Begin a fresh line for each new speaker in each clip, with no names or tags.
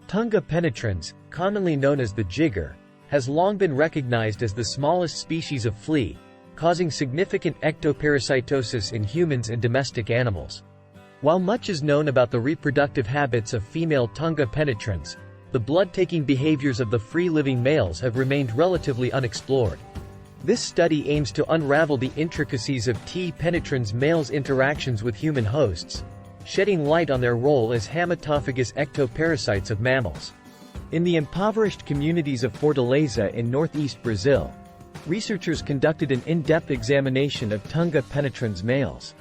Tunga penetrans, commonly known as the jigger, has long been recognized as the smallest species of flea, causing significant ectoparasitosis in humans and domestic animals. While much is known about the reproductive habits of female Tunga penetrans, the blood-taking behaviors of the free-living males have remained relatively unexplored. This study aims to unravel the intricacies of T. penetrans males' interactions with human hosts, shedding light on their role as hamatophagous ectoparasites of mammals. In the impoverished communities of Fortaleza in northeast Brazil, researchers conducted an in-depth examination of Tunga penetrans males.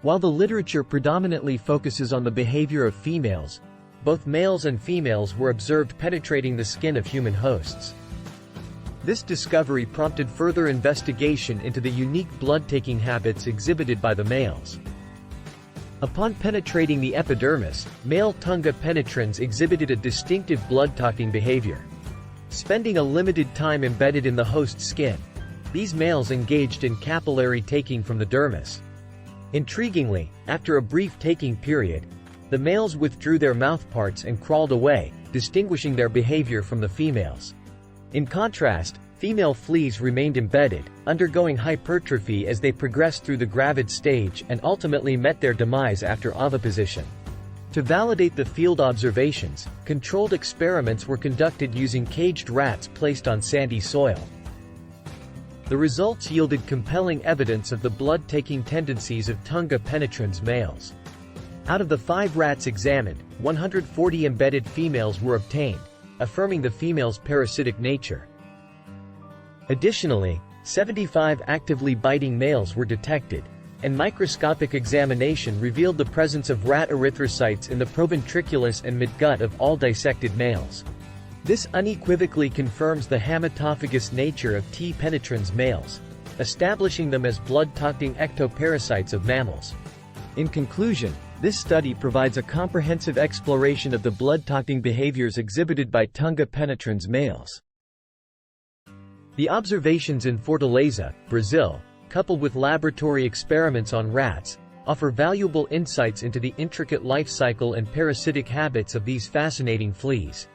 While the literature predominantly focuses on the behavior of females, both males and females were observed penetrating the skin of human hosts. This discovery prompted further investigation into the unique blood-taking habits exhibited by the males. Upon penetrating the epidermis, male Tunga penetrans exhibited a distinctive blood-taking behavior. Spending a limited time embedded in the host's skin, these males engaged in capillary taking from the dermis. Intriguingly, after a brief taking period, the males withdrew their mouthparts and crawled away, distinguishing their behavior from the females. In contrast, female fleas remained embedded, undergoing hypertrophy as they progressed through the gravid stage and ultimately met their demise after oviposition. To validate the field observations, controlled experiments were conducted using caged rats placed on sandy soil. The results yielded compelling evidence of the blood-taking tendencies of Tunga penetrans males. Out of the 5 rats examined, 140 embedded females were obtained, affirming the female's parasitic nature. Additionally, 75 actively biting males were detected, and microscopic examination revealed the presence of rat erythrocytes in the proventriculus and midgut of all dissected males. This unequivocally confirms the hamatophagous nature of T. penetrans males, establishing them as blood-taking ectoparasites of mammals. In conclusion, this study provides a comprehensive exploration of the blood-taking behaviors exhibited by Tunga penetrans males. The observations in Fortaleza, Brazil, coupled with laboratory experiments on rats, offer valuable insights into the intricate life cycle and parasitic habits of these fascinating fleas.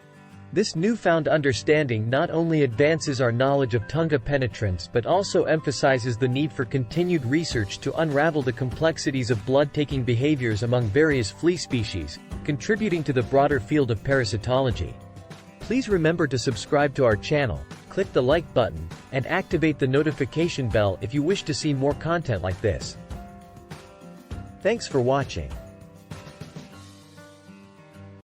This newfound understanding not only advances our knowledge of Tunga penetrans but also emphasizes the need for continued research to unravel the complexities of blood-taking behaviors among various flea species, contributing to the broader field of parasitology. Please remember to subscribe to our channel, click the like button, and activate the notification bell if you wish to see more content like this. Thanks for watching.